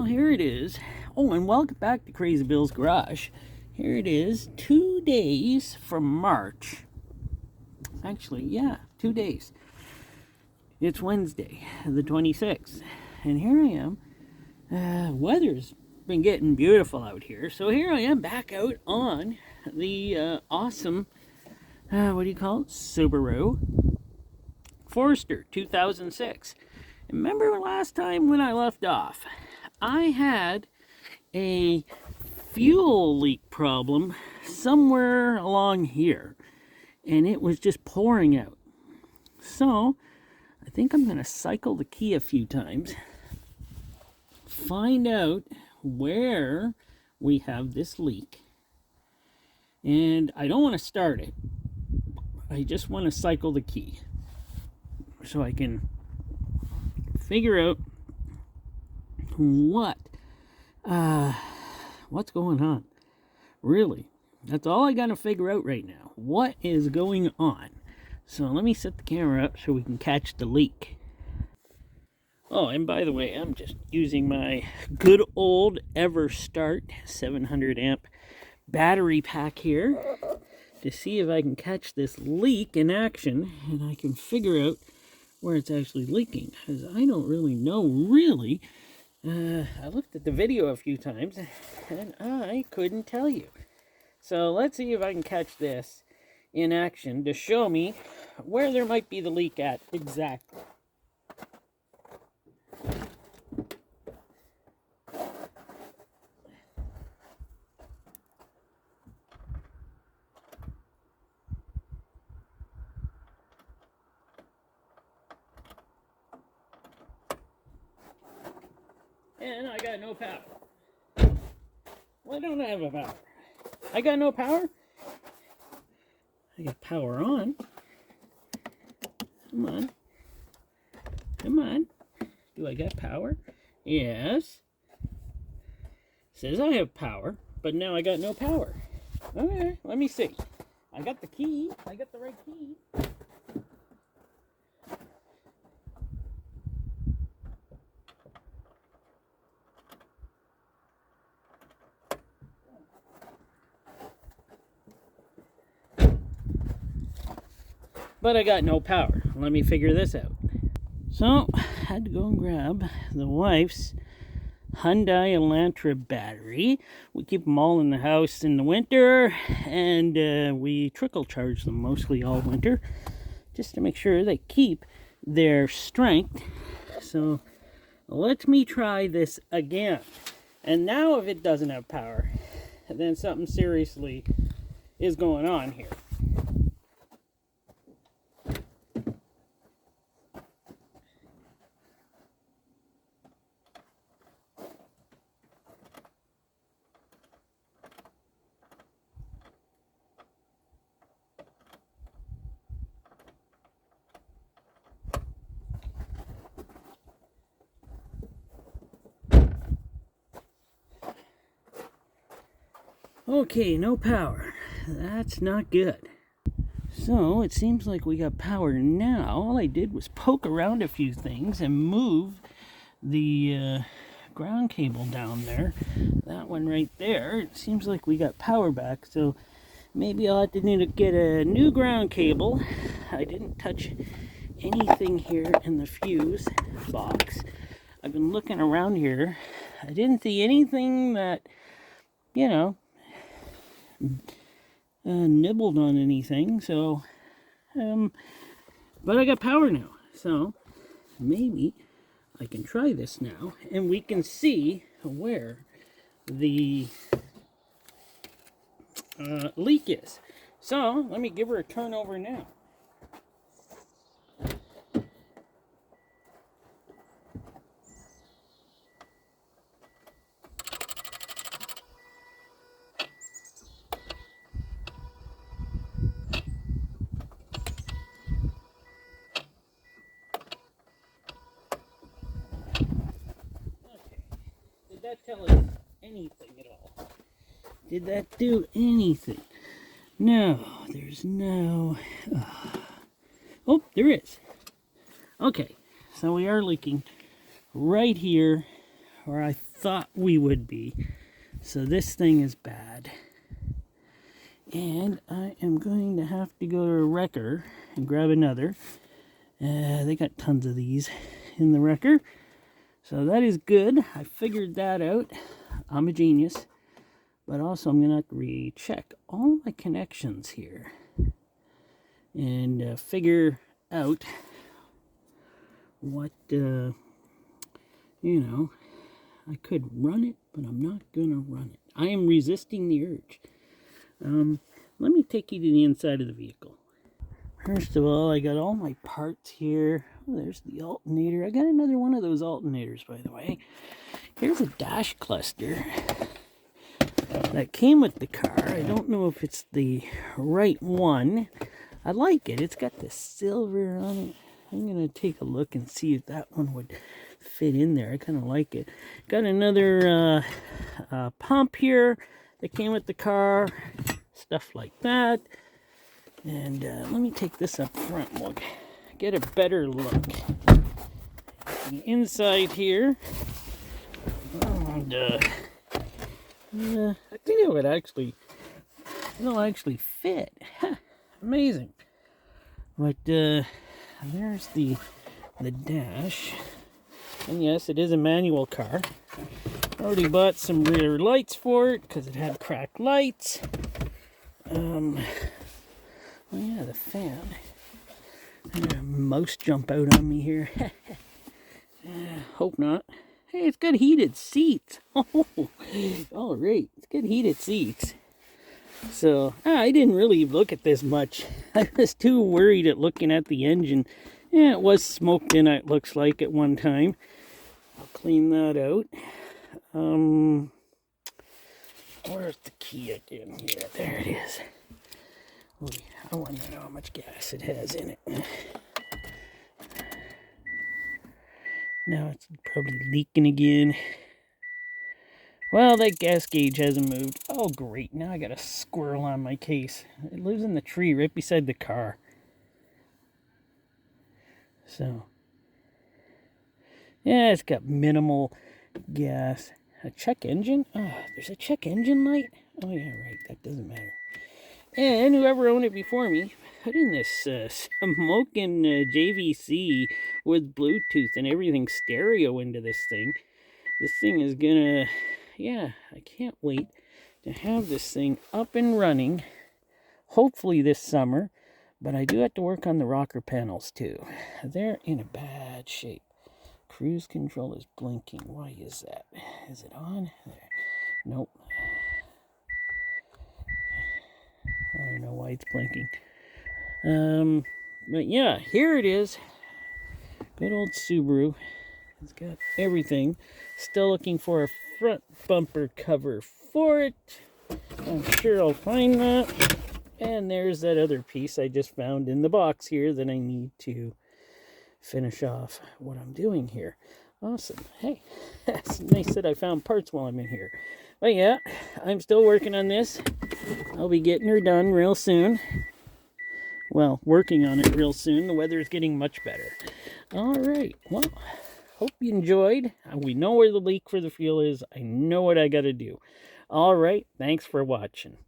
Well, here it is. Oh, and welcome back to Crazy Bill's Garage. Here it is, 2 days from March. Actually, yeah, 2 days. It's Wednesday, the 26th. And here I am. Weather's been getting beautiful out here. So here I am back out on the awesome, what do you call it? Subaru Forester 2006. Remember last time when I left off? I had a fuel leak problem somewhere along here, and it was just pouring out. So I think I'm going to cycle the key a few times, find out where we have this leak. And I don't want to start it. I just want to cycle the key so I can figure out what's going on. Really, that's all I gotta figure out right now. What is going on? So let me set the camera up so we can catch the leak. Oh, and by the way, I'm just using my good old EverStart 700 amp battery pack here to see if I can catch this leak in action, and I can figure out where it's actually leaking, because I don't really know, really. I looked at the video a few times, and I couldn't tell you. So let's see if I can catch this in action to show me where there might be the leak at exactly. And I got no power. Why don't I have a power? I got no power? I got power on. Come on. Come on. Do I got power? Yes. Says I have power, but now I got no power. Okay, let me see. I got the key. I got the right key. But I got no power. Let me figure this out. So, I had to go and grab the wife's Hyundai Elantra battery. We keep them all in the house in the winter, and we trickle charge them mostly all winter, just to make sure they keep their strength. So, let me try this again. And now if it doesn't have power, then something seriously is going on here. Okay, no power. That's not good. So, it seems like we got power now. All I did was poke around a few things and move the ground cable down there. That one right there. It seems like we got power back, so maybe I'll have to need to get a new ground cable. I didn't touch anything here in the fuse box. I've been looking around here. I didn't see anything that, you know, nibbled on anything, so but I got power now, so maybe I can try this now and we can see where the leak is. So let me give her a turn over now. Did that tell us anything at all? Did that do anything? No, there's no... Oh, there is. Okay, so we are leaking right here, or I thought we would be. So this thing is bad. And I am going to have to go to a wrecker and grab another. They got tons of these in the wrecker. So that is good. I figured that out. I'm a genius. But also I'm going to have to recheck all my connections here. And figure out what, you know, I could run it, but I'm not going to run it. I am resisting the urge. Let me take you to the inside of the vehicle. First of all, I got all my parts here. Oh, there's the alternator. I got another one of those alternators, by the way. Here's a dash cluster that came with the car. I don't know if it's the right one. I like it. It's got the silver on it. I'm going to take a look and see if that one would fit in there. I kind of like it. Got another pump here that came with the car. Stuff like that. And let me take this up front and we'll get a better look. The inside here. And I think it would actually, it'll actually fit. Amazing. But there's the dash. And yes, it is a manual car. Already bought some rear lights for it because it had cracked lights. Oh yeah, the fan. I had a mouse jump out on me here. Hope not. Hey, it's got heated seats. Oh, all right. It's got heated seats. So, I didn't really look at this much. I was too worried at looking at the engine. Yeah, it was smoked in, it looks like, at one time. I'll clean that out. Where's the key again? Yeah, there it is. Oh, I wonder how much gas it has in it. Now it's probably leaking again. Well, that gas gauge hasn't moved. Oh, great. Now I got a squirrel on my case. It lives in the tree right beside the car. So, yeah, it's got minimal gas. A check engine? Oh, there's a check engine light? Oh, yeah, right. That doesn't matter. And whoever owned it before me put in this smoking JVC with Bluetooth and everything stereo into this thing. This thing is gonna, yeah, I can't wait to have this thing up and running, hopefully this summer, but I do have to work on the rocker panels too. They're in a bad shape. Cruise control is blinking. Why is that? Is it on? There. Nope. I don't know why it's blinking. But yeah, here it is. Good old Subaru. It's got everything. Still looking for a front bumper cover for it. I'm sure I'll find that. And there's that other piece I just found in the box here that I need to finish off what I'm doing here. Awesome. Hey, that's nice that I found parts while I'm in here. But yeah, I'm still working on this. I'll be getting her done real soon. Well, working on it real soon. The weather is getting much better. All right. Well, hope you enjoyed. We know where the leak for the fuel is. I know what I got to do. All right. Thanks for watching.